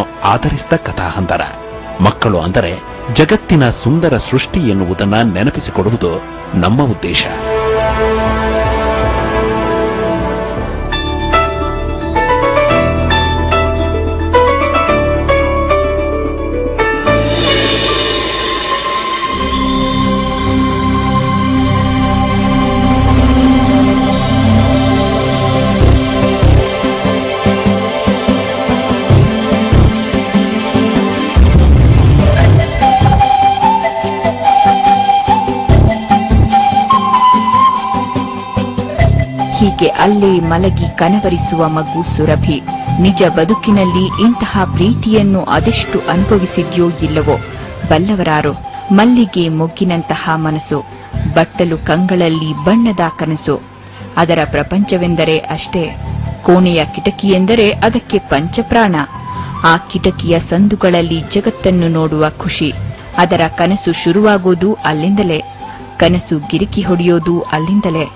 ಮಕ್ಕಳನ್ನು ಆಧರಿಸಿದ ಕಥಾಹಂದರ. ಮಕ್ಕಳು ಅಂದರೆ ಜಗತ್ತಿನ ಸುಂದರ ಸೃಷ್ಟಿ ಎನ್ನುವುದನ್ನು ನೆನಪಿಸಿಕೊಡುವುದು ನಮ್ಮ ಉದ್ದೇಶ. ಹೀಗೆ ಅಲ್ಲೇ ಮಲಗಿ ಕನವರಿಸುವ ಮಗು ಸುರಭಿ. ನಿಜ ಬದುಕಿನಲ್ಲಿ ಇಂತಹ ಪ್ರೀತಿಯನ್ನು ಅದೆಷ್ಟು ಅನುಭವಿಸಿದ್ಯೋ ಇಲ್ಲವೋ ಬಲ್ಲವರಾರು. ಮಲ್ಲಿಗೆ ಮೊಗ್ಗಿನಂತಹ ಮನಸ್ಸು, ಬಟ್ಟಲು ಕಂಗಳಲ್ಲಿ ಬಣ್ಣದ ಕನಸು. ಅದರ ಪ್ರಪಂಚವೆಂದರೆ ಅಷ್ಟೇ. ಕೋಣೆಯ ಕಿಟಕಿ ಎಂದರೆ ಅದಕ್ಕೆ ಪಂಚಪ್ರಾಣ. ಆ ಕಿಟಕಿಯ ಸಂದುಗಳಲ್ಲಿ ಜಗತ್ತನ್ನು ನೋಡುವ ಖುಷಿ. ಅದರ ಕನಸು ಶುರುವಾಗೋದು ಅಲ್ಲಿಂದಲೇ, ಕನಸು ಗಿರಿಕಿ ಹೊಡೆಯೋದು ಅಲ್ಲಿಂದಲೇ.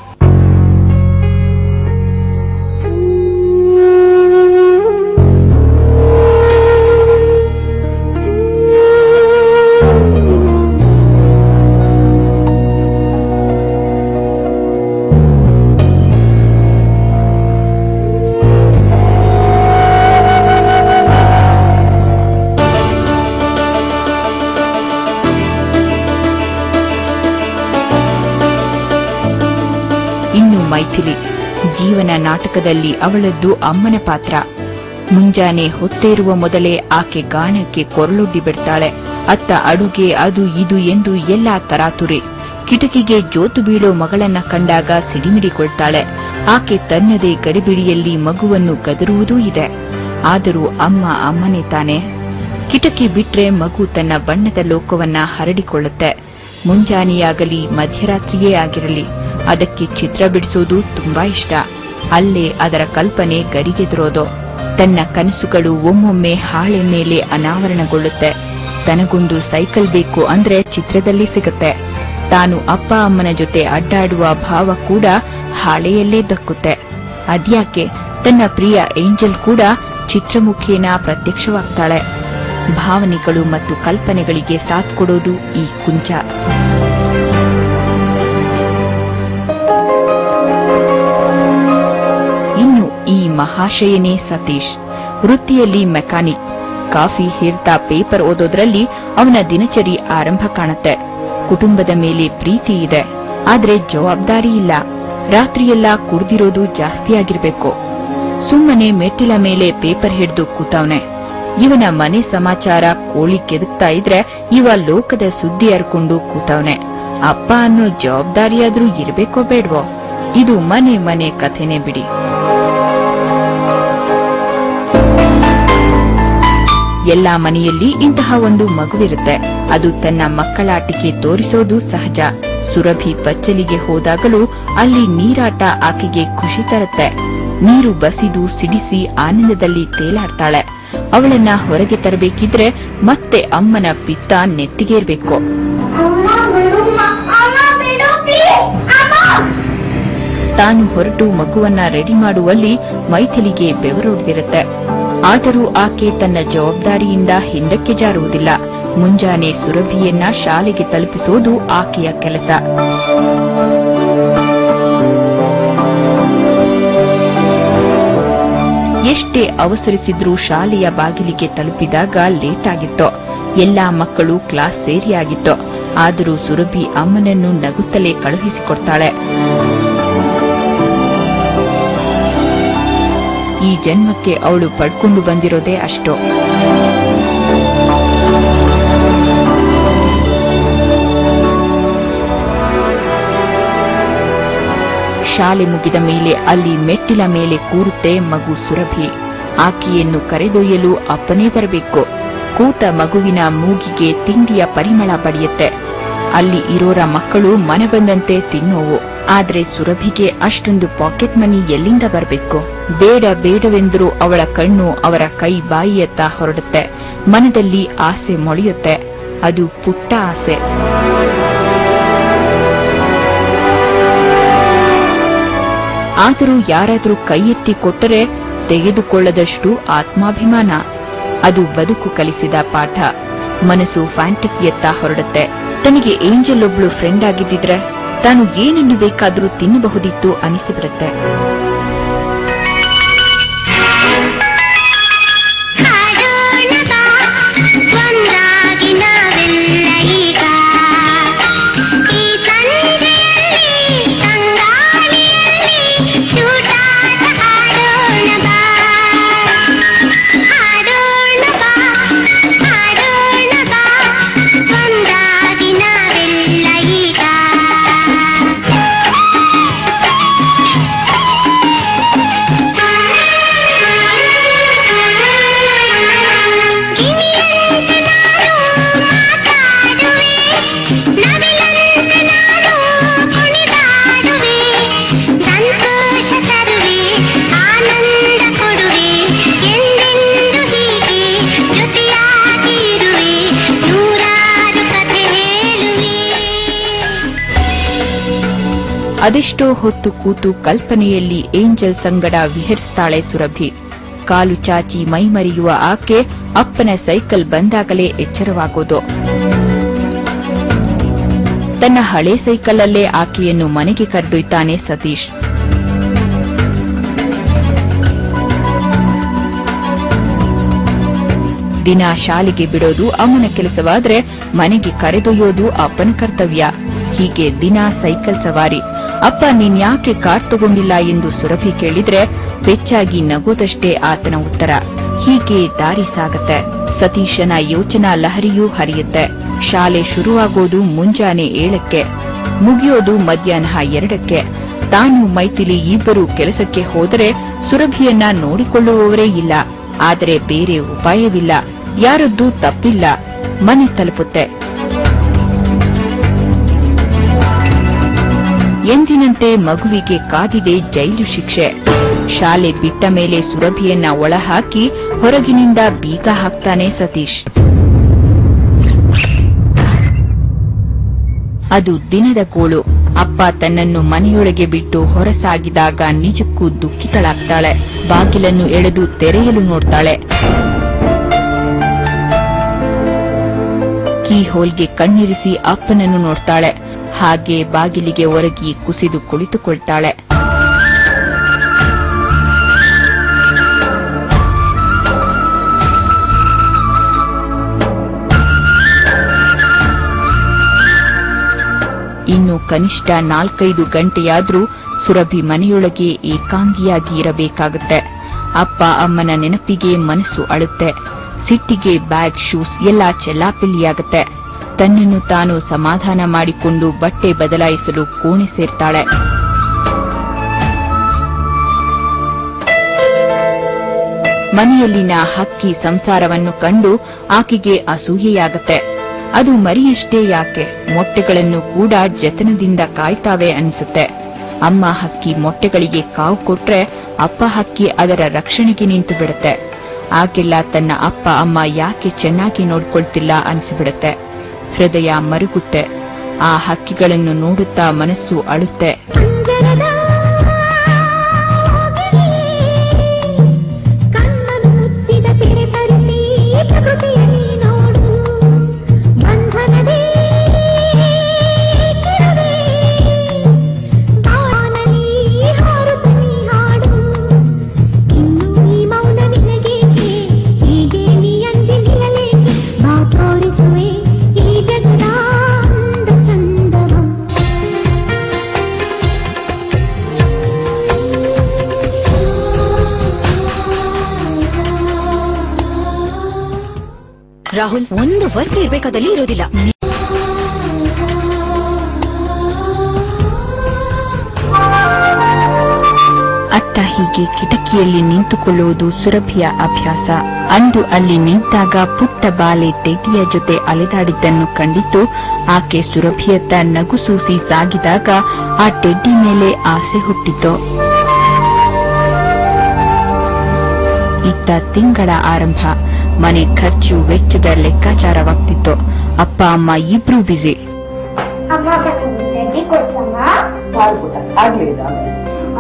ಇನ್ನು ಮೈಥಿಲಿ ಜೀವನ ನಾಟಕದಲ್ಲಿ ಅವಳದ್ದು ಅಮ್ಮನ ಪಾತ್ರ. ಮುಂಜಾನೆ ಹೊತ್ತೇರುವ ಮೊದಲೇ ಆಕೆ ಗಾಣಕ್ಕೆ ಕೊರಳೊಡ್ಡಿ ಬಿಡ್ತಾಳೆ. ಅತ್ತ ಅಡುಗೆ ಅದು ಇದು ಎಂದು ಎಲ್ಲಾ ತರಾತುರಿ. ಕಿಟಕಿಗೆ ಜೋತು ಬೀಳೋ ಮಗಳನ್ನ ಕಂಡಾಗ ಸಿಡಿಮಿಡಿಕೊಳ್ತಾಳೆ. ಆಕೆ ತನ್ನದೇ ಗಡಿಬಿಡಿಯಲ್ಲಿ ಮಗುವನ್ನು ಗದರುವುದೂ ಇದೆ. ಆದರೂ ಅಮ್ಮ ಅಮ್ಮನೇ ತಾನೆ. ಕಿಟಕಿ ಬಿಟ್ರೆ ಮಗು ತನ್ನ ಬಣ್ಣದ ಲೋಕವನ್ನ ಹರಡಿಕೊಳ್ಳುತ್ತೆ. ಮುಂಜಾನೆಯಾಗಲಿ ಮಧ್ಯರಾತ್ರಿಯೇ ಆಗಿರಲಿ ಅದಕ್ಕೆ ಚಿತ್ರ ಬಿಡಿಸೋದು ತುಂಬಾ ಇಷ್ಟ. ಅಲ್ಲೇ ಅದರ ಕಲ್ಪನೆ ಗರಿಗೆದರೋದು. ತನ್ನ ಕನಸುಗಳು ಒಮ್ಮೊಮ್ಮೆ ಹಾಳೆ ಮೇಲೆ ಅನಾವರಣಗೊಳ್ಳುತ್ತೆ. ತನಗೊಂದು ಸೈಕಲ್ ಬೇಕು ಅಂದ್ರೆ ಚಿತ್ರದಲ್ಲಿ ಸಿಗುತ್ತೆ. ತಾನು ಅಪ್ಪ ಅಮ್ಮನ ಜೊತೆ ಅಡ್ಡಾಡುವ ಭಾವ ಕೂಡ ಹಾಳೆಯಲ್ಲೇ ದಕ್ಕುತ್ತೆ. ಅದ್ಯಾಕೆ ತನ್ನ ಪ್ರಿಯ ಏಂಜಲ್ ಕೂಡ ಚಿತ್ರಮುಖೇನ ಪ್ರತ್ಯಕ್ಷವಾಗ್ತಾಳೆ. ಭಾವನೆಗಳು ಮತ್ತು ಕಲ್ಪನೆಗಳಿಗೆ ಸಾಥ್ ಕೊಡೋದು ಈ ಕುಂಚ. ಇನ್ನು ಈ ಮಹಾಶಯನೇ ಸತೀಶ್. ವೃತ್ತಿಯಲ್ಲಿ ಮೆಕ್ಯಾನಿಕ್. ಕಾಫಿ ಹೀರ್ತಾ ಪೇಪರ್ ಓದೋದ್ರಲ್ಲಿ ಅವನ ದಿನಚರಿ ಆರಂಭ ಕಾಣುತ್ತೆ. ಕುಟುಂಬದ ಮೇಲೆ ಪ್ರೀತಿ ಇದೆ, ಆದ್ರೆ ಜವಾಬ್ದಾರಿ ಇಲ್ಲ. ರಾತ್ರಿಯೆಲ್ಲ ಕುಡ್ದಿರೋದು ಜಾಸ್ತಿ ಆಗಿರ್ಬೇಕು. ಸುಮ್ಮನೆ ಮೆಟ್ಟಿಲ ಮೇಲೆ ಪೇಪರ್ ಹಿಡಿದು ಕೂತವನೆ. ಇವನ ಮನೆ ಸಮಾಚಾರ ಕೋಳಿ ಕೆದಕ್ತಾ ಇದ್ರೆ ಇವ ಲೋಕದ ಸುದ್ದಿ ಅರ್ಕೊಂಡು ಕೂತವನೆ. ಅಪ್ಪ ಅನ್ನೋ ಜವಾಬ್ದಾರಿಯಾದ್ರೂ ಇರ್ಬೇಕೋ ಬೇಡ್ವೋ? ಇದು ಮನೆ ಮನೆ ಕಥೆನೆ ಬಿಡಿ. ಎಲ್ಲಾ ಮನೆಯಲ್ಲಿ ಇಂತಹ ಒಂದು ಮಗುವಿರುತ್ತೆ. ಅದು ತನ್ನ ಮಕ್ಕಳಾಟಿಕೆ ತೋರಿಸೋದು ಸಹಜ. ಸುರಭಿ ಬಚ್ಚಲಿಗೆ ಹೋದಾಗಲೂ ಅಲ್ಲಿ ನೀರಾಟ ಆಕೆಗೆ ಖುಷಿ ತರುತ್ತೆ. ನೀರು ಬಸಿದು ಸಿಡಿಸಿ ಆನಂದದಲ್ಲಿ ತೇಲಾಡ್ತಾಳೆ. ಅವಳನ್ನ ಹೊರಗೆ ತರಬೇಕಿದ್ರೆ ಮತ್ತೆ ಅಮ್ಮನ ಪಿತ್ತ ನೆತ್ತಿಗೇರ್ಬೇಕು. ತಾನು ಹೊರಟು ಮಗುವನ್ನ ರೆಡಿ ಮಾಡುವಲ್ಲಿ ಮೈಥಿಲಿಗೆ ಬೆವರೊಡ್ದಿರುತ್ತೆ. ಆದರೂ ಆಕೆ ತನ್ನ ಜವಾಬ್ದಾರಿಯಿಂದ ಹಿಂದಕ್ಕೆ ಜಾರುವುದಿಲ್ಲ. ಮುಂಜಾನೆ ಸುರಭಿಯನ್ನ ಶಾಲೆಗೆ ತಲುಪಿಸೋದು ಆಕೆಯ ಕೆಲಸ. ಎಷ್ಟೇ ಅವಸರಿಸಿದ್ರೂ ಶಾಲೆಯ ಬಾಗಿಲಿಗೆ ತಲುಪಿದಾಗ ಲೇಟ್ ಆಗಿತ್ತು. ಎಲ್ಲಾ ಮಕ್ಕಳು ಕ್ಲಾಸ್ ಸೇರಿಯಾಗಿತ್ತು. ಆದರೂ ಸುರಭಿ ಅಮ್ಮನನ್ನು ನಗುತ್ತಲೇ ಕಳುಹಿಸಿಕೊಡ್ತಾಳೆ. ಈ ಜನ್ಮಕ್ಕೆ ಅವಳು ಪಡ್ಕೊಂಡು ಬಂದಿರೋದೇ ಅಷ್ಟೋ. ಶಾಲೆ ಮುಗಿದ ಮೇಲೆ ಅಲ್ಲಿ ಮೆಟ್ಟಿಲ ಮೇಲೆ ಕೂರುತ್ತೆ ಮಗು ಸುರಭಿ. ಆಕೆಯನ್ನು ಕರೆದೊಯ್ಯಲು ಅಪ್ಪನೇ ಬರಬೇಕು. ಕೂತ ಮಗುವಿನ ಮೂಗಿಗೆ ತಿಂಡಿಯ ಪರಿಮಳ ಬಡಿಯುತ್ತೆ. ಅಲ್ಲಿ ಇರೋರ ಮಕ್ಕಳು ಮನಬಂದಂತೆ ತಿನ್ನೋವು. ಆದ್ರೆ ಸುರಭಿಗೆ ಅಷ್ಟೊಂದು ಪಾಕೆಟ್ ಮನಿ ಎಲ್ಲಿಂದ ಬರಬೇಕು? ಬೇಡ ಬೇಡವೆಂದರೂ ಅವಳ ಕಣ್ಣು ಅವರ ಕೈ ಬಾಯಿಯತ್ತ ಹೊರಡುತ್ತೆ. ಮನದಲ್ಲಿ ಆಸೆ ಮೊಳೆಯುತ್ತೆ. ಅದು ಪುಟ್ಟ ಆಸೆ. ಆದರೂ ಯಾರಾದರೂ ಕೈ ಎತ್ತಿ ಕೊಟ್ಟರೆ ತೆಗೆದುಕೊಳ್ಳದಷ್ಟು ಆತ್ಮಾಭಿಮಾನ. ಅದು ಬದುಕು ಕಲಿಸಿದ ಪಾಠ. ಮನಸ್ಸು ಫ್ಯಾಂಟಸಿಯತ್ತ ಹೊರಡುತ್ತೆ. ತನಗೆ ಏಂಜಲ್ ಒಬ್ಳು ಫ್ರೆಂಡ್ ಆಗಿದ್ದಿದ್ರೆ ತಾನು ಏನನ್ನು ಬೇಕಾದರೂ ತಿನ್ನಬಹುದಿತ್ತು ಅನಿಸಿಬಿಡುತ್ತೆ. ಅದೆಷ್ಟೋ ಹೊತ್ತು ಕೂತು ಕಲ್ಪನೆಯಲ್ಲಿ ಏಂಜಲ್ ಸಂಗಡ ವಿಹರಿಸ್ತಾಳೆ ಸುರಭಿ. ಕಾಲು ಚಾಚಿ ಮೈಮರೆಯುವ ಆಕೆ ಅಪ್ಪನ ಸೈಕಲ್ ಬಂದಾಗಲೇ ಎಚ್ಚರವಾಗೋದು. ತನ್ನ ಹಳೆ ಸೈಕಲ್ಲಲ್ಲೇ ಆಕೆಯನ್ನು ಮನೆಗೆ ಕರೆದೊಯ್ತಾನೆ ಸತೀಶ್. ದಿನ ಶಾಲೆಗೆ ಬಿಡೋದು ಅಮ್ಮನ ಕೆಲಸವಾದ್ರೆ ಮನೆಗೆ ಕರೆದೊಯ್ಯೋದು ಅಪ್ಪನ ಕರ್ತವ್ಯ. ಹೀಗೆ ದಿನ ಸೈಕಲ್ ಸವಾರಿ. ಅಪ್ಪ ನೀನ್ಯಾಕೆ ಕಾರ್ ತಗೊಂಡಿಲ್ಲ ಎಂದು ಸುರಭಿ ಕೇಳಿದ್ರೆ ಬೆಚ್ಚಾಗಿ ನಗೋದಷ್ಟೇ ಆತನ ಉತ್ತರ. ಹೀಗೆ ದಾರಿ ಸಾಗತ್ತೆ. ಸತೀಶನ ಯೋಚನಾ ಲಹರಿಯೂ ಹರಿಯುತ್ತೆ. ಶಾಲೆ ಶುರುವಾಗೋದು ಮುಂಜಾನೆ 7ಕ್ಕೆ, ಮುಗಿಯೋದು ಮಧ್ಯಾಹ್ನ 2ಕ್ಕೆ. ತಾನು ಮೈಥಿಲಿ ಇಬ್ಬರು ಕೆಲಸಕ್ಕೆ ಹೋದರೆ ಸುರಭಿಯನ್ನ ನೋಡಿಕೊಳ್ಳುವವರೇ ಇಲ್ಲ. ಆದರೆ ಬೇರೆ ಉಪಾಯವಿಲ್ಲ. ಯಾರದ್ದೂ ತಪ್ಪಿಲ್ಲ. ಮನೆ ತಲುಪುತ್ತೆ. ಎಂದಿನಂತೆ ಮಗುವಿಗೆ ಕಾದಿದೆ ಜೈಲು ಶಿಕ್ಷೆ. ಶಾಲೆ ಬಿಟ್ಟ ಮೇಲೆ ಸುರಭಿಯನ್ನ ಒಳಹಾಕಿ ಹೊರಗಿನಿಂದ ಬೀಗ ಹಾಕ್ತಾನೆ ಸತೀಶ್. ಅದು ದಿನದ ಗೋಳು. ಅಪ್ಪ ತನ್ನನ್ನು ಮನೆಯೊಳಗೆ ಬಿಟ್ಟು ಹೊರಸಾಗಿದಾಗ ನಿಜಕ್ಕೂ ದುಃಖಿತಳಾಗ್ತಾಳೆ. ಬಾಗಿಲನ್ನು ಎಳೆದು ತೆರೆಯಲು ನೋಡ್ತಾಳೆ. ಕೀ ಹೋಲ್ಗೆ ಕಣ್ಣಿರಿಸಿ ಅಪ್ಪನನ್ನು ನೋಡ್ತಾಳೆ. ಹಾಗೆ ಬಾಗಿಲಿಗೆ ಒರಗಿ ಕುಸಿದು ಕುಳಿತುಕೊಳ್ತಾಳೆ. ಇನ್ನು ಕನಿಷ್ಠ 4-5 ಗಂಟೆಯಾದ್ರೂ ಸುರಭಿ ಮನೆಯೊಳಗೆ ಏಕಾಂಗಿಯಾಗಿ ಇರಬೇಕಾಗುತ್ತೆ. ಅಪ್ಪ ಅಮ್ಮನ ನೆನಪಿಗೆ ಮನಸ್ಸು ಅಳುತ್ತೆ. ಸಿಟ್ಟಿಗೆ ಬ್ಯಾಗ್, ಶೂಸ್ ಎಲ್ಲ ಚೆಲ್ಲಾಪಿಲ್ಲಿಯಾಗತ್ತೆ. ತನ್ನನ್ನು ತಾನು ಸಮಾಧಾನ ಮಾಡಿಕೊಂಡು ಬಟ್ಟೆ ಬದಲಾಯಿಸಲು ಕೋಣೆ ಸೇರ್ತಾಳೆ. ಮನೆಯಲ್ಲಿನ ಹಕ್ಕಿ ಸಂಸಾರವನ್ನು ಕಂಡು ಆಕೆಗೆ ಅಸೂಯೆಯಾಗತ್ತೆ. ಅದು ಮರಿಯಷ್ಟೇ ಯಾಕೆ, ಮೊಟ್ಟೆಗಳನ್ನು ಕೂಡ ಜತನದಿಂದ ಕಾಯ್ತಾವೆ ಅನಿಸುತ್ತೆ. ಅಮ್ಮ ಹಕ್ಕಿ ಮೊಟ್ಟೆಗಳಿಗೆ ಕಾವು ಕೊಟ್ರೆ ಅಪ್ಪ ಹಕ್ಕಿ ಅದರ ರಕ್ಷಣೆಗೆ ನಿಂತು ಬಿಡುತ್ತೆ. ಆಗೆಲ್ಲ ತನ್ನ ಅಪ್ಪ ಅಮ್ಮ ಯಾಕೆ ಚೆನ್ನಾಗಿ ನೋಡ್ಕೊಳ್ತಿಲ್ಲ ಅನಿಸಿಬಿಡುತ್ತೆ. ಹೃದಯ ಮರುಗುತ್ತೆ. ಆ ಹಕ್ಕಿಗಳನ್ನು ನೋಡುತ್ತಾ ಮನಸ್ಸು ಅಳುತ್ತೆ. ರಾಹುಲ್, ಒಂದು ವಸ್ತು ಇರ್ಬೇಕಾದಲ್ಲಿ ಇರೋದಿಲ್ಲ. ಅತ್ತ ಹೀಗೆ ಕಿಟಕಿಯಲ್ಲಿ ನಿಂತುಕೊಳ್ಳುವುದು ಸುರಭಿಯ ಅಭ್ಯಾಸ. ಅಂದು ಅಲ್ಲಿ ನಿಂತಾಗ ಪುಟ್ಟ ಬಾಲೆ ಟೆಡ್ಡಿಯ ಜೊತೆ ಅಲೆದಾಡಿದ್ದನ್ನು ಕಂಡಿದ್ದು ಆಕೆ ಸುರಭಿಯತ್ತ ನಗುಸೂಸಿ ಸಾಗಿದಾಗ ಆ ಟೆಡ್ಡಿ ಮೇಲೆ ಆಸೆ ಹುಟ್ಟಿತು. ಇತ್ತ ತಿಂಗಳ ಆರಂಭ. ಮನೆ ಖರ್ಚು ವೆಚ್ಚದ ಲೆಕ್ಕಾಚಾರವಾಗ್ತಿತ್ತು. ಅಪ್ಪ ಅಮ್ಮ ಇಬ್ರು ಬಿಸಿ.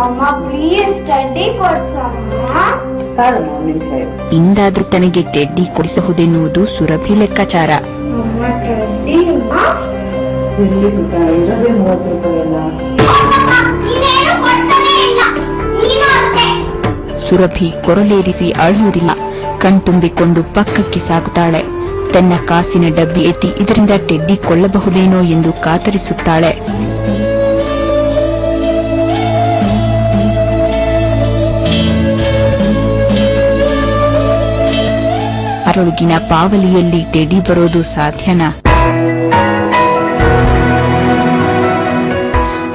ಅಮ್ಮ ಪ್ಲೀಸ್ ಟೆಡ್ಡಿ ಕೊಡ್ಸಮ್ಮ. ಇಂದಾದ್ರೂ ತನಗೆ ಟೆಡ್ಡಿ ಕೊಡಿಸಬಹುದೆನ್ನುವುದು ಸುರಭಿ ಲೆಕ್ಕಾಚಾರ. ಅಮ್ಮ ಟೆಡ್ಡಿ ಸುರಭಿ ಕೊರಲೇರಿಸಿ ಅಳುವುದಿಲ್ಲ. ಕಣ್ತುಂಬಿಕೊಂಡು ಪಕ್ಕಕ್ಕೆ ಸಾಗುತ್ತಾಳೆ. ತನ್ನ ಕಾಸಿನ ಡಬ್ಬಿ ಎತ್ತಿ ಇದರಿಂದ ಟೆಡ್ಡಿ ಕೊಳ್ಳಬಹುದೇನೋ ಎಂದು ಕಾತರಿಸುತ್ತಾಳೆ. ಅದರೊಳಗಿನ ಪಾವಲಿಯಲ್ಲಿ ಟೆಡ್ಡಿ ಬರೋದು ಸಾಧ್ಯನಾ?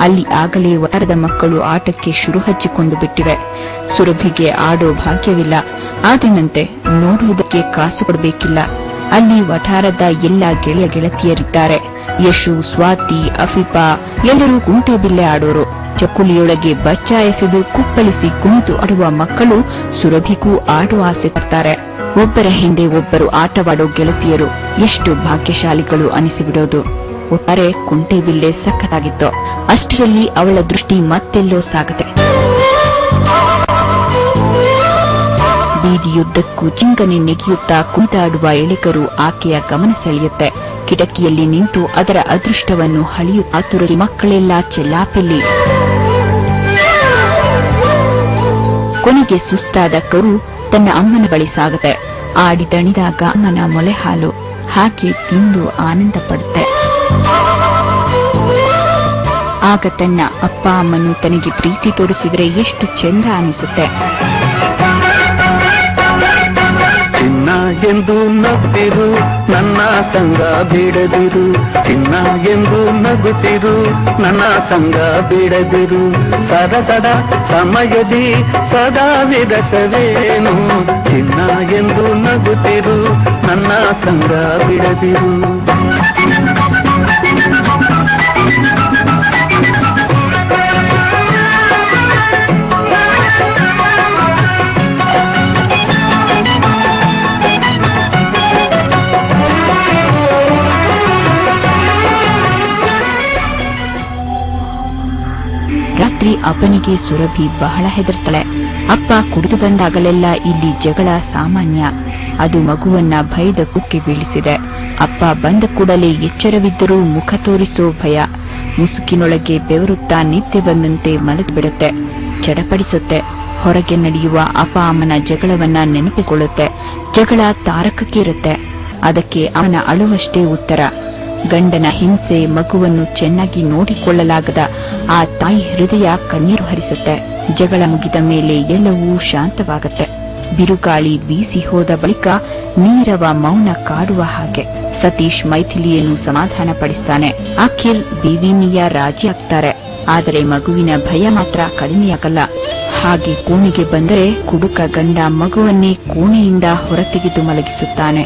ಅಲ್ಲಿ ಆಗಲೇ ವಟಾರದ ಮಕ್ಕಳು ಆಟಕ್ಕೆ ಶುರು ಹಚ್ಚಿಕೊಂಡು ಬಿಟ್ಟಿವೆ. ಸುರಭಿಗೆ ಆಡೋ ಭಾಗ್ಯವಿಲ್ಲ. ಆದಿನಂತೆ ನೋಡುವುದಕ್ಕೆ ಕಾಸು ಕೊಡಬೇಕಿಲ್ಲ. ಅಲ್ಲಿ ವಠಾರದ ಎಲ್ಲ ಗೆಳೆಯ ಗೆಳತಿಯರಿದ್ದಾರೆ. ಯಶು, ಸ್ವಾತಿ, ಅಫಿಫಾ ಎಲ್ಲರೂ ಕುಂಟೆ ಬಿಲ್ಲೆ ಆಡೋರು. ಚಕ್ಕುಲಿಯೊಳಗೆ ಬಚ್ಚ ಎಸೆದು ಕುಪ್ಪಳಿಸಿ ಕುಣಿದು ಆಡುವ ಮಕ್ಕಳು ಸುರಭಿಗೂ ಆಡುವ ಆಸೆ ತರ್ತಾರೆ. ಒಬ್ಬರ ಹಿಂದೆ ಒಬ್ಬರು ಆಟವಾಡೋ ಗೆಳತಿಯರು ಎಷ್ಟು ಭಾಗ್ಯಶಾಲಿಗಳು ಅನಿಸಿಬಿಡೋದು. ಒಟ್ಟಾರೆ ಕುಂಟೆ ಬಿಲ್ಲೆ ಸಖತ್ತಾಗಿತ್ತು. ಅಷ್ಟರಲ್ಲಿ ಅವಳ ದೃಷ್ಟಿ ಮತ್ತೆಲ್ಲೋ ಸಾಗತೆ. ಬೀದಿಯುದ್ದಕ್ಕೂ ಚಿಂಕನೆ ನೆಗೆಯುತ್ತಾ ಕುಣಿದಾಡುವ ಎಳೆಕರು ಆಕೆಯ ಗಮನ ಸೆಳೆಯುತ್ತೆ. ಕಿಟಕಿಯಲ್ಲಿ ನಿಂತು ಅದರ ಅದೃಷ್ಟವನ್ನು ಹಳಿಯುತ್ತಾತುರ ಮಕ್ಕಳೆಲ್ಲ ಚೆಲ್ಲಾಪೆಲ್ಲಿ. ಕೊನೆಗೆ ಸುಸ್ತಾದ ಕರು ತನ್ನ ಅಮ್ಮನ ಬಳಿ ಸಾಗತೆ. ಆಡಿ ದಣಿದಾಗ ಅಮ್ಮನ ಮೊಲೆ ಹಾಲು ಹಾಕಿ ತಿಂದು ಆನಂದ ಪಡುತ್ತೆ. ಆಗ ತನ್ನ ಅಪ್ಪ ಅಮ್ಮನು ತನಗೆ ಪ್ರೀತಿ ತೋರಿಸಿದ್ರೆ ಎಷ್ಟು ಚೆಂದ ಅನಿಸುತ್ತೆ. ಚಿನ್ನ ಎಂದು ನಗುತ್ತಿರು, ನನ್ನ ಸಂಗ ಬಿಡದಿರು. ಚಿನ್ನ ಎಂದು ನಗುತ್ತಿರು, ನನ್ನ ಸಂಗ ಬಿಡದಿರು. ಸದ ಸಮಯದಿ ಸದಾ ವಿರಸವೇನು. ಚಿನ್ನ ಎಂದು ನಗುತ್ತಿರು, ನನ್ನ ಸಂಗ ಬಿಡದಿರು. ರಾತ್ರಿ ಅಪ್ಪನಿಗೆ ಸುರಭಿ ಬಹಳ ಹೆದರ್ತಾಳೆ. ಅಪ್ಪ ಕುಡಿದು ಬಂದಾಗಲೆಲ್ಲ ಇಲ್ಲಿ ಜಗಳ ಸಾಮಾನ್ಯ. ಅದು ಮಗುವನ್ನ ಭಯದ ಕುಕ್ಕೆ ಬೀಳಿಸಿದೆ. ಅಪ್ಪ ಬಂದ ಕೂಡಲೇ ಎಚ್ಚರವಿದ್ದರೂ ಮುಖ ತೋರಿಸೋ ಭಯ. ಮುಸುಕಿನೊಳಗೆ ಬೆವರುತ್ತಾ ನಿದ್ದೆ ಬಂದಂತೆ ಮಲಗಿ ಬಿಡುತ್ತೆ. ಚಡಪಡಿಸುತ್ತೆ. ಹೊರಗೆ ನಡೆಯುವ ಅಪ್ಪ ಅಮ್ಮನ ಜಗಳವನ್ನ ನೆನಪಿಸಿಕೊಳ್ಳುತ್ತೆ. ಜಗಳ ತಾರಕಕ್ಕೇರುತ್ತೆ. ಅದಕ್ಕೆ ಅವನ ಅಳುವಷ್ಟೇ ಉತ್ತರ. ಗಂಡನ ಹಿಂಸೆ, ಮಗುವನ್ನು ಚೆನ್ನಾಗಿ ನೋಡಿಕೊಳ್ಳಲಾಗದ ಆ ತಾಯಿ ಹೃದಯ ಕಣ್ಣೀರು ಹರಿಸುತ್ತೆ. ಜಗಳ ಮುಗಿದ ಮೇಲೆ ಎಲ್ಲವೂ ಶಾಂತವಾಗುತ್ತೆ. ಬಿರುಗಾಳಿ ಬೀಸಿ ಹೋದ ಬಳಿಕ ನೀರವ ಮೌನ ಕಾಡುವ ಹಾಗೆ. ಸತೀಶ್ ಮೈಥಿಲಿಯನ್ನು ಸಮಾಧಾನ ಪಡಿಸ್ತಾನೆ. ಅಖಿಲ್ ದೇವಿನಿಯ ರಾಜಿ ಆಗ್ತಾರೆ. ಆದರೆ ಮಗುವಿನ ಭಯ ಮಾತ್ರ ಕಡಿಮೆಯಾಗಲ್ಲ. ಹಾಗೆ ಕೋಣೆಗೆ ಬಂದರೆ ಕುಡುಕ ಗಂಡ ಮಗುವನ್ನೇ ಕೋಣೆಯಿಂದ ಹೊರತೆಗೆದು ಮಲಗಿಸುತ್ತಾನೆ.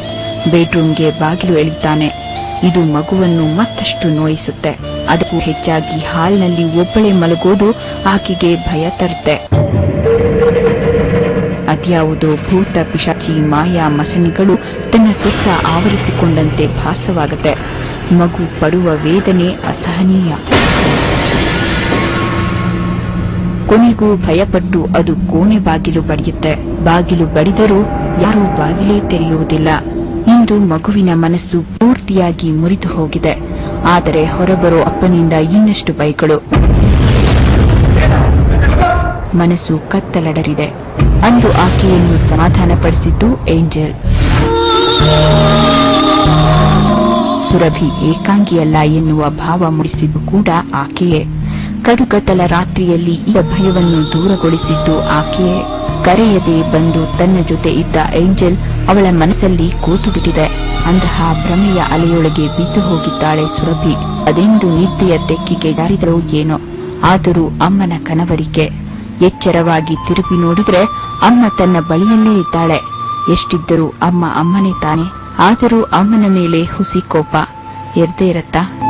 ಬೆಡ್ರೂಮ್ಗೆ ಬಾಗಿಲು ಎಳೆಯುತ್ತಾನೆ. ಇದು ಮಗುವನ್ನು ಮತ್ತಷ್ಟು ನೋಯಿಸುತ್ತೆ. ಅದಕ್ಕೂ ಹೆಚ್ಚಾಗಿ ಹಾಲ್ನಲ್ಲಿ ಒಬ್ಬಳೇ ಮಲಗೋದು ಆಕೆಗೆ ಭಯ ತರುತ್ತೆ. ಅದ್ಯಾವುದೋ ಭೂತ ಪಿಶಾಚಿ ಮಾಯಾ ಮಸಣಿಗಳು ತನ್ನ ಸುತ್ತ ಆವರಿಸಿಕೊಂಡಂತೆ ಭಾಸವಾಗುತ್ತೆ. ಮಗು ಪಡುವ ವೇದನೆ ಅಸಹನೀಯ. ಕೊನೆಗೂ ಭಯಪಟ್ಟು ಅದು ಕೋಣೆ ಬಾಗಿಲು ಬಡಿಯುತ್ತೆ. ಬಾಗಿಲು ಬಡಿದರೂ ಯಾರೂ ಬಾಗಿಲೇ ತೆರೆಯುವುದಿಲ್ಲ. ಇಂದು ಮಗುವಿನ ಮನಸ್ಸು ಪೂರ್ತಿಯಾಗಿ ಮುರಿದು ಹೋಗಿದೆ. ಆದರೆ ಹೊರಬರೋ ಅಪ್ಪನಿಂದ ಇನ್ನಷ್ಟು ಬೈಗಳು. ಮನಸ್ಸು ಕತ್ತಲಡರಿದೆ. ಅಂದು ಆಕೆಯನ್ನು ಸಮಾಧಾನಪಡಿಸಿದ್ದು ಏಂಜಲ್. ಸುರಭಿ ಏಕಾಂಗಿಯಲ್ಲ ಎನ್ನುವ ಭಾವ ಮೂಡಿಸಿದ್ದು ಕೂಡ ಆಕೆಯೇ. ಕಡುಗದ್ದಲ ರಾತ್ರಿಯಲ್ಲಿ ಈ ಭಯವನ್ನು ದೂರಗೊಳಿಸಿದ್ದು ಆಕೆಯೇ. ಕರೆಯದೆ ಬಂದು ತನ್ನ ಜೊತೆ ಇದ್ದ ಏಂಜಲ್ ಅವಳ ಮನಸ್ಸಲ್ಲಿ ಕೂತು ಬಿಟ್ಟಿದೆ. ಅಂತಹ ಭ್ರಮೆಯ ಅಲೆಯೊಳಗೆ ಬಿದ್ದು ಹೋಗಿದ್ದಾಳೆ ಸುರಭಿ. ಅದೆಂದು ನಿದ್ದೆಯ ತೆಕ್ಕಿಗೆ ಜಾರಿದರೋ ಏನೋ. ಆದರೂ ಅಮ್ಮನ ಕನವರಿಕೆ. ಎಚ್ಚರವಾಗಿ ತಿರುಗಿ ನೋಡಿದ್ರೆ ಅಮ್ಮ ತನ್ನ ಬಳಿಯಲ್ಲೇ ಇದ್ದಾಳೆ. ಎಷ್ಟಿದ್ದರೂ ಅಮ್ಮ ಅಮ್ಮನೇ ತಾನೆ. ಆದರೂ ಅಮ್ಮನ ಮೇಲೆ ಹುಸಿ ಕೋಪ ಎರ್ದೇ ಇರತ್ತಾ?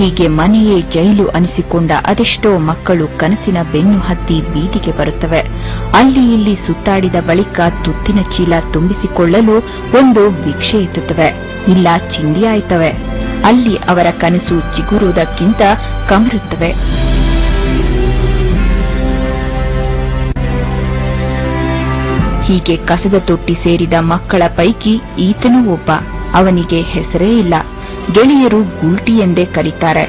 ಹೀಗೆ ಮನೆಯೇ ಜೈಲು ಅನಿಸಿಕೊಂಡ ಅದೆಷ್ಟೋ ಮಕ್ಕಳು ಕನಸಿನ ಬೆನ್ನು ಹತ್ತಿ ಬೀದಿಗೆ ಬರುತ್ತವೆ. ಅಲ್ಲಿ ಇಲ್ಲಿ ಸುತ್ತಾಡಿದ ಬಳಿಕ ತುತ್ತಿನ ಚೀಲ ತುಂಬಿಸಿಕೊಳ್ಳಲು ಒಂದು ಭಿಕ್ಷೆ ಎತ್ತುತ್ತವೆ, ಇಲ್ಲ ಚಿಂದಿ ಆಯ್ತವೆ. ಅಲ್ಲಿ ಅವರ ಕನಸು ಚಿಗುರುವುದಕ್ಕಿಂತ ಕಮರುತ್ತವೆ. ಹೀಗೆ ಕಸದ ತೊಟ್ಟಿ ಸೇರಿದ ಮಕ್ಕಳ ಪೈಕಿ ಈತನೂ ಒಬ್ಬ. ಅವನಿಗೆ ಹೆಸರೇ ಇಲ್ಲ, ಗೆಳೆಯರು ಗುಲ್ಟಿ ಎಂದೇ ಕರೀತಾರೆ.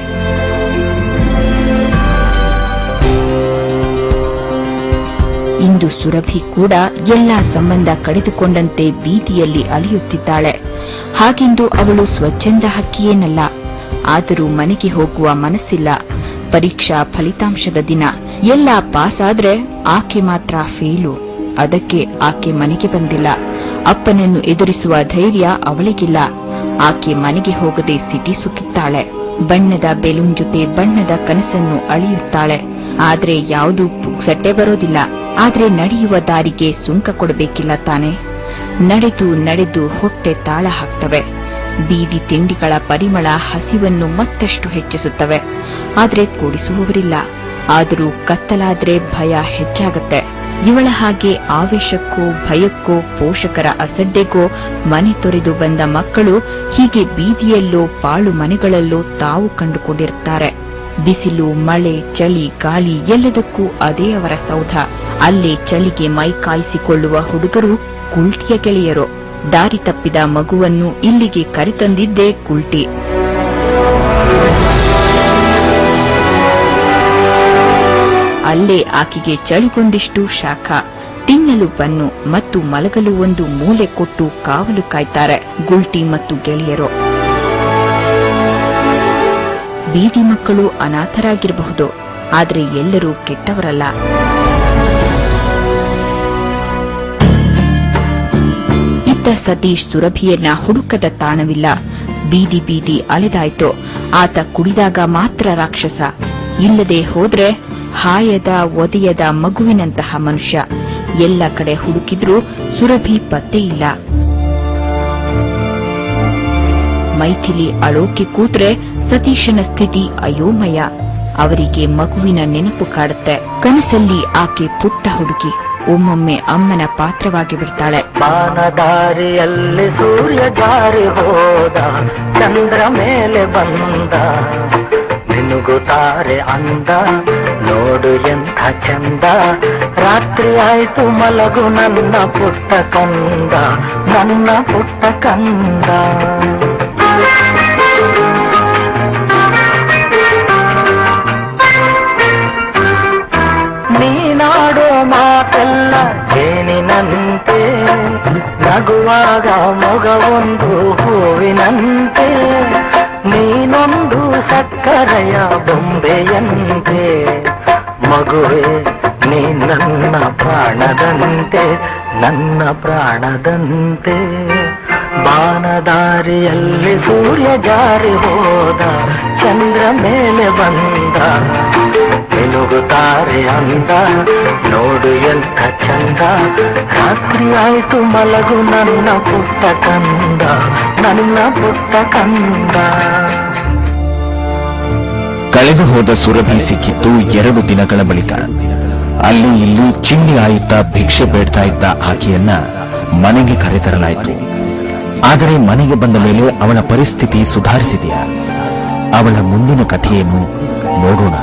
ಇಂದು ಸುರಭಿ ಕೂಡ ಎಲ್ಲಾ ಸಂಬಂಧ ಕಡಿದುಕೊಂಡಂತೆ ಬೀದಿಯಲ್ಲಿ ಅಲಿಯುತ್ತಿದ್ದಾಳೆ. ಹಾಗೆಂದು ಅವಳು ಸ್ವಚ್ಛಂದ ಹಕ್ಕಿಯೇನಲ್ಲ. ಆದರೂ ಮನೆಗೆ ಹೋಗುವ ಮನಸ್ಸಿಲ್ಲ. ಪರೀಕ್ಷಾ ಫಲಿತಾಂಶದ ದಿನ ಎಲ್ಲ ಪಾಸ್ ಆದ್ರೆ ಆಕೆ ಮಾತ್ರ ಫೇಲು. ಅದಕ್ಕೆ ಆಕೆ ಮನೆಗೆ ಬಂದಿಲ್ಲ. ಅಪ್ಪನನ್ನು ಎದುರಿಸುವ ಧೈರ್ಯ ಅವಳಿಗಿಲ್ಲ. ಆಕೆ ಮನೆಗೆ ಹೋಗದೆ ಸಿಟಿಸುತ್ತಿದ್ದಾಳೆ. ಬಣ್ಣದ ಬೆಲೂನ್ ಜೊತೆ ಬಣ್ಣದ ಕನಸನ್ನು ಅಳೆಯುತ್ತಾಳೆ. ಆದ್ರೆ ಯಾವುದೂ ಪುಕ್ಸಟ್ಟೆ ಬರೋದಿಲ್ಲ. ಆದ್ರೆ ನಡೆಯುವ ದಾರಿಗೆ ಸುಂಕ ಕೊಡಬೇಕಿಲ್ಲ ತಾನೆ. ನಡೆದು ನಡೆದು ಹೊಟ್ಟೆ ತಾಳ ಹಾಕ್ತವೆ. ಬೀದಿ ತಿಂಡಿಗಳ ಪರಿಮಳ ಹಸಿವನ್ನು ಮತ್ತಷ್ಟು ಹೆಚ್ಚಿಸುತ್ತವೆ. ಆದ್ರೆ ಕೊಡಿಸುವವರಿಲ್ಲ. ಆದರೂ ಕತ್ತಲಾದ್ರೆ ಭಯ ಹೆಚ್ಚಾಗತ್ತೆ. ಇವಳ ಹಾಗೆ ಆವೇಶಕ್ಕೋ ಭಯಕ್ಕೋ ಪೋಷಕರ ಅಸಡ್ಡೆಗೋ ಮನೆ ತೊರೆದು ಬಂದ ಮಕ್ಕಳು ಹೀಗೆ ಬೀದಿಯಲ್ಲೋ ಪಾಳು ಮನೆಗಳಲ್ಲೋ ತಾವು ಕಂಡುಕೊಂಡಿರುತ್ತಾರೆ. ಬಿಸಿಲು, ಮಳೆ, ಚಳಿ, ಗಾಳಿ ಎಲ್ಲದಕ್ಕೂ ಅದೇ ಅವರ ಸೌಧ. ಅಲ್ಲೇ ಚಳಿಗೆ ಮೈ ಕಾಯಿಸಿಕೊಳ್ಳುವ ಹುಡುಗರು ಗುಲ್ಟಿಯ ಗೆಳೆಯರು. ದಾರಿ ತಪ್ಪಿದ ಮಗುವನ್ನು ಇಲ್ಲಿಗೆ ಕರೆತಂದಿದ್ದೇ ಗುಲ್ಟಿ. ಅಲ್ಲೇ ಆಕೆಗೆ ಚಳಿಗೊಂದಿಷ್ಟು ಶಾಖ, ತಿನ್ನಲು ಬನ್ನು ಮತ್ತು ಮಲಗಲು ಒಂದು ಮೂಲೆ ಕೊಟ್ಟು ಕಾವಲು ಕಾಯ್ತಾರೆ ಗುಲ್ಟಿ ಮತ್ತು ಗೆಳೆಯರು. ಬೀದಿ ಮಕ್ಕಳು ಅನಾಥರಾಗಿರಬಹುದು, ಆದ್ರೆ ಎಲ್ಲರೂ ಕೆಟ್ಟವರಲ್ಲ. ಇತ್ತ ಸತೀಶ್ ಸುರಭಿಯನ್ನ ಹುಡುಕದ ತಾಣವಿಲ್ಲ. ಬೀದಿ ಬೀದಿ ಅಲೆದಾಯ್ತು. ಆತ ಕುಡಿದಾಗ ಮಾತ್ರ ರಾಕ್ಷಸ, ಇಲ್ಲದೆ ಹೋದ್ರೆ ಹಾಯದ ಒದೆಯದ ಮಗುವಿನಂತಹ ಮನುಷ್ಯ. ಎಲ್ಲ ಕಡೆ ಹುಡುಕಿದ್ರೂ ಸುರಭಿ ಪತ್ತೆ ಇಲ್ಲ. ಮೈಥಿಲಿ ಅಳೋಕೆ ಕೂತ್ರೆ ಸತೀಶನ ಸ್ಥಿತಿ ಅಯೋಮಯ. ಅವರಿಗೆ ಮಗುವಿನ ನೆನಪು ಕಾಡುತ್ತೆ. ಕನಸಲ್ಲಿ ಆಕೆ ಪುಟ್ಟ ಹುಡುಗಿ ಒಮ್ಮೊಮ್ಮೆ ಅಮ್ಮನ ಪಾತ್ರವಾಗಿ ಬಿಡ್ತಾಳೆ. ಬಾನದಾರಿಯಲ್ಲಿ ಸೂರ್ಯ ಜಾರಿ ಹೋದ, ಚಂದ್ರ ಮೇಲೆ ಬಂದ, ಮಿನುಗುತ್ತಾರೆ ಅಂದ, ನೋಡು ಎಂಥ ಚಂದ. ರಾತ್ರಿ ಆಯ್ತು ಮಲಗು ನನ್ನ ಪುಟ್ಟ ಕಂದ, ನನ್ನ ಪುಟ್ಟ ಕಂದ. ನೀನಾಡೋ ಮಾತೆಲ್ಲ ಜೇನಿನಂತೆ, ನಗುವಾಗ ಮೊಗವೊಂದು ಹೂವಿನಂತೆ, ನೀನೊಂದು ಸಕ್ಕರೆಯ ಬೊಂಬೆಯಂತೆ, ಮಗುವೆ ನೀ ನನ್ನ ಪ್ರಾಣದಂತೆ, ನನ್ನ ಪ್ರಾಣದಂತೆ. ಬಾನದಾರಿಯಲ್ಲಿ ಸೂರ್ಯ ಜಾರಿ ಹೋದ, ಚಂದ್ರ ಮೇಲೆ ಬಂದ, ಮಿನುಗುತ್ತಾರೆ ಅಂದ, ನೋಡು ಎಂಥ ಚಂದ. ರಾತ್ರಿ ಆಯ್ತು ಮಲಗು ನನ್ನ ಪುಟ್ಟ ಕಂದ, ನನ್ನ ಪುಟ್ಟ ಕಂದ. ಕಳೆದು ಹೋದ ಸುರಭಿ ಸಿಕ್ಕಿದ್ದು 2 ದಿನಗಳ ಬಳಿಕ. ಅಲ್ಲಿ ಇಲ್ಲಿ ಚಿಂದಿ ಆಯುತ್ತಾ ಭಿಕ್ಷೆ ಬೇಡ್ತಾ ಇದ್ದ ಆಕೆಯನ್ನ ಮನೆಗೆ ಕರೆತರಲಾಯಿತು. ಆದರೆ ಮನೆಗೆ ಬಂದ ಮೇಲೆ ಅವಳ ಪರಿಸ್ಥಿತಿ ಸುಧಾರಿಸಿದೆಯಾ? ಅವಳ ಮುಂದಿನ ಕಥೆಯನ್ನು ನೋಡೋಣ.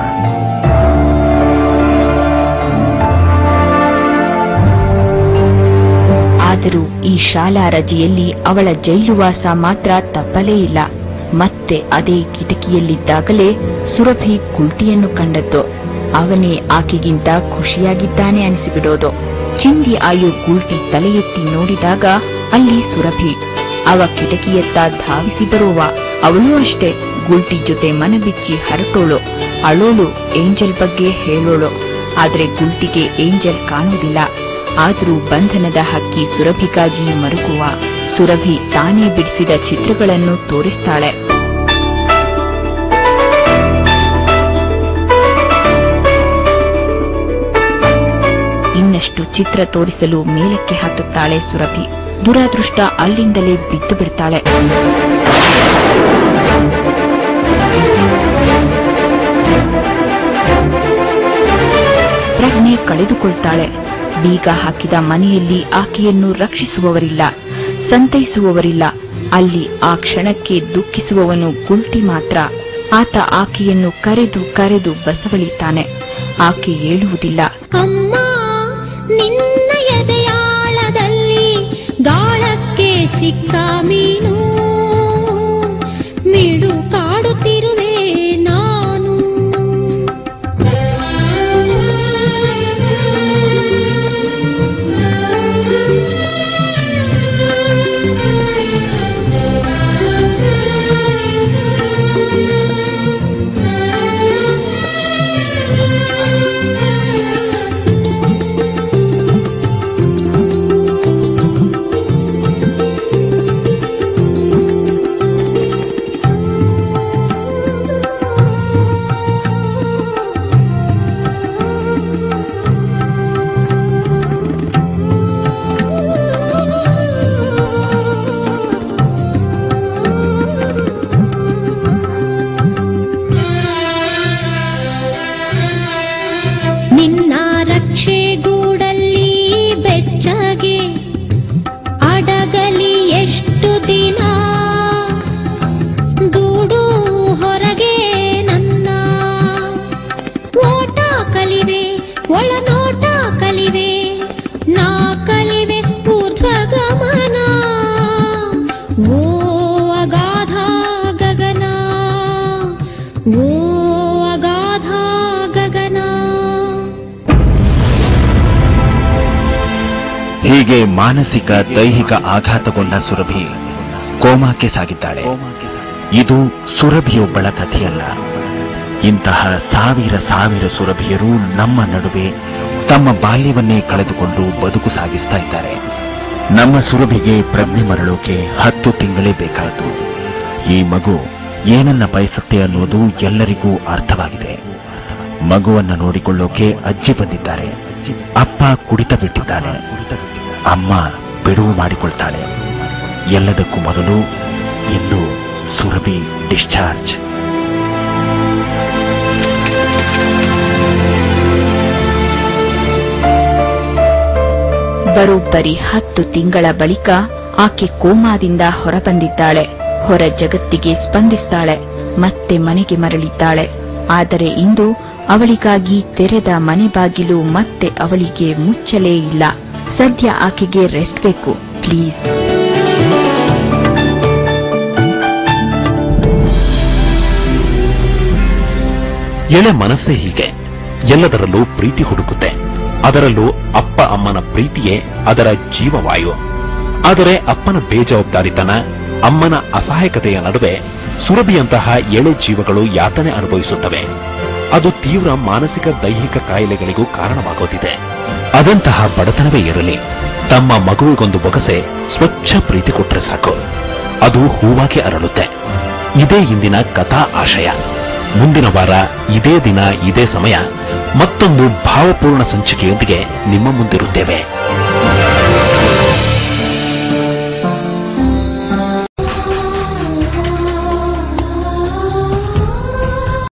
ಆದರೂ ಈ ಶಾಲಾ ರಜೆಯಲ್ಲಿ ಅವಳ ಜೈಲುವಾಸ ಮಾತ್ರ ತಪ್ಪಲೇ ಇಲ್ಲ. ಮತ್ತೆ ಅದೇ ಕಿಟಕಿಯಲ್ಲಿದ್ದಾಗಲೇ ಸುರಭಿ ಗುಲ್ಟಿಯನ್ನು ಕಂಡದ್ದು. ಅವನೇ ಆಕೆಗಿಂತ ಖುಷಿಯಾಗಿದ್ದಾನೆ ಅನಿಸಿಬಿಡೋದು. ಚಿಂದಿ ಆಯು ಗುಲ್ಟಿ ತಲೆ ಎತ್ತಿ ನೋಡಿದಾಗ ಅಲ್ಲಿ ಸುರಭಿ. ಅವ ಕಿಟಕಿಯತ್ತ ಧಾವಿಸಿ ಬರುವ. ಅವಳೂ ಅಷ್ಟೇ ಗುಲ್ಟಿ ಜೊತೆ ಮನಬಿಚ್ಚಿ ಹರಟೋಳು, ಅಳೋಳು, ಏಂಜಲ್ ಬಗ್ಗೆ ಹೇಳೋಳು. ಆದ್ರೆ ಗುಲ್ಟಿಗೆ ಏಂಜಲ್ ಕಾಣುವುದಿಲ್ಲ. ಆದರೂ ಬಂಧನದ ಹಕ್ಕಿ ಸುರಭಿಗಾಗಿ ಮರುಗುವ. ಸುರಭಿ ತಾನೇ ಬಿಡಿಸಿದ ಚಿತ್ರಗಳನ್ನು ತೋರಿಸ್ತಾಳೆ. ಇನ್ನಷ್ಟು ಚಿತ್ರ ತೋರಿಸಲು ಮೇಲಕ್ಕೆ ಹತ್ತುತ್ತಾಳೆ ಸುರಭಿ. ದುರಾದೃಷ್ಟ ಅಲ್ಲಿಂದಲೇ ಬಿದ್ದು ಬಿಡ್ತಾಳೆ. ಕಳೆದುಕೊಳ್ತಾಳೆ. ಬೀಗ ಹಾಕಿದ ಮನೆಯಲ್ಲಿ ಆಕೆಯನ್ನು ರಕ್ಷಿಸುವವರಿಲ್ಲ, ಸಂತೈಸುವವರಿಲ್ಲ. ಅಲ್ಲಿ ಆ ಕ್ಷಣಕ್ಕೆ ದುಃಖಿಸುವವನು ಗುಲ್ಟಿ ಮಾತ್ರ. ಆತ ಆಕೆಯನ್ನು ಕರೆದು ಕರೆದು ಬಸವಳಿತಾನೆ. ಆಕೆ ಏಳುವುದಿಲ್ಲ. ಅಮ್ಮ, ನಿನ್ನ ಎದೆಯಾಳದಲ್ಲಿ ಗಾಳಕ್ಕೆ ಸಿಕ್ಕ ಮೀನು ಮಿಡು ಕಾಡುತ್ತಿರುವೆ ನಾನು. ನಿನ್ನ ರಕ್ಷೆಗೂಡಲ್ಲಿ ಬೆಚ್ಚಗೆ ಅಡಗಲಿ ಎಷ್ಟು ದಿನ, ಗೂಡು ಹೊರಗೆ ನನ್ನ ಓಟ ಕಲಿವೆ, ಒಳನೋಟ ಕಲಿವೆ, ನಾ ಕಲಿವೆ ಊರ್ಧ್ವಗಮನ. ಓ ಅಗಾಧ ಗಗನ, ಓ ಅಗಾಧ ಗಗನ. ಹೀಗೆ ಮಾನಸಿಕ ದೈಹಿಕ ಆಘಾತಗೊಂಡ ಸುರಭಿ ಕೋಮಾಕ್ಕೆ ಸಾಗಿದ್ದಾಳೆ. ಇದು ಸುರಭಿಯೊಬ್ಬಳ ಕಥೆಯಲ್ಲ. ಇಂತಹ ಸಾವಿರ ಸಾವಿರ ಸುರಭಿಯರು ನಮ್ಮ ನಡುವೆ ತಮ್ಮ ಬಾಲ್ಯವನ್ನೇ ಕಳೆದುಕೊಂಡು ಬದುಕು ಸಾಗಿಸ್ತಾ ಇದ್ದಾರೆ. ನಮ್ಮ ಸುರಭಿಗೆ ಪ್ರಜ್ಞೆ ಮರಳೋಕೆ 10 ತಿಂಗಳೇ ಬೇಕಾಯಿತು. ಈ ಮಗು ಏನನ್ನ ಬಯಸುತ್ತೆ ಅನ್ನೋದು ಎಲ್ಲರಿಗೂ ಅರ್ಥವಾಗಿದೆ. ಮಗುವನ್ನ ನೋಡಿಕೊಳ್ಳೋಕೆ ಅಜ್ಜಿ ಬಂದಿದ್ದಾರೆ. ಅಪ್ಪ ಕುಡಿತ ಬಿಟ್ಟಿದ್ದಾನೆ. ಅಮ್ಮ ಬಿಡುವು ಮಾಡಿಕೊಳ್ತಾಳೆ. ಎಲ್ಲದಕ್ಕೂ ಮೊದಲು ಇಂದು ಸುರಭಿ ಡಿಸ್ಚಾರ್ಜ್. ಬರೋಬ್ಬರಿ 10 ತಿಂಗಳ ಬಳಿಕ ಆಕೆ ಕೋಮಾದಿಂದ ಹೊರಬಂದಿದ್ದಾಳೆ. ಹೊರ ಜಗತ್ತಿಗೆ ಸ್ಪಂದಿಸ್ತಾಳೆ. ಮತ್ತೆ ಮನೆಗೆ ಮರಳಿದ್ದಾಳೆ. ಆದರೆ ಇಂದು ಅವಳಿಗಾಗಿ ತೆರೆದ ಮನೆ ಬಾಗಿಲು ಮತ್ತೆ ಅವಳಿಗೆ ಮುಚ್ಚಲೇ ಇಲ್ಲ. ಸದ್ಯ ಆಕೆಗೆ ರೆಸ್ಟ್ ಬೇಕು, ಪ್ಲೀಸ್. ಎಳೆ ಮನಸ್ಸೇ ಹೀಗೆ. ಎಲ್ಲದರಲ್ಲೂ ಪ್ರೀತಿ ಹುಡುಕುತ್ತೆ. ಅದರಲ್ಲೂ ಅಪ್ಪ ಅಮ್ಮನ ಪ್ರೀತಿಯೇ ಅದರ ಜೀವವಾಯು. ಆದರೆ ಅಪ್ಪನ ಬೇಜವಾಬ್ದಾರಿತನ, ಅಮ್ಮನ ಅಸಹಾಯಕತೆಯ ನಡುವೆ ಸುರಭಿಯಂತಹ ಎಳೆ ಜೀವಗಳು ಯಾತನೆ ಅನುಭವಿಸುತ್ತವೆ. ಅದು ತೀವ್ರ ಮಾನಸಿಕ ದೈಹಿಕ ಕಾಯಿಲೆಗಳಿಗೂ ಕಾರಣವಾಗುತ್ತಿದೆ. ಅದಂತಹ ಬಡತನವೇ ಇರಲಿ, ತಮ್ಮ ಮಗುವಿಗೊಂದು ಬೊಗಸೆ ಸ್ವಚ್ಛ ಪ್ರೀತಿ ಕೊಟ್ಟರೆ ಸಾಕು, ಅದು ಹೂವಾಗಿ ಅರಳುತ್ತೆ. ಇದೇ ಇಂದಿನ ಕಥಾ ಆಶಯ. ಮುಂದಿನ ವಾರ ಇದೇ ದಿನ ಇದೇ ಸಮಯ ಮತ್ತೊಂದು ಭಾವಪೂರ್ಣ ಸಂಚಿಕೆಯೊಂದಿಗೆ ನಿಮ್ಮ ಮುಂದಿರುತ್ತೇವೆ.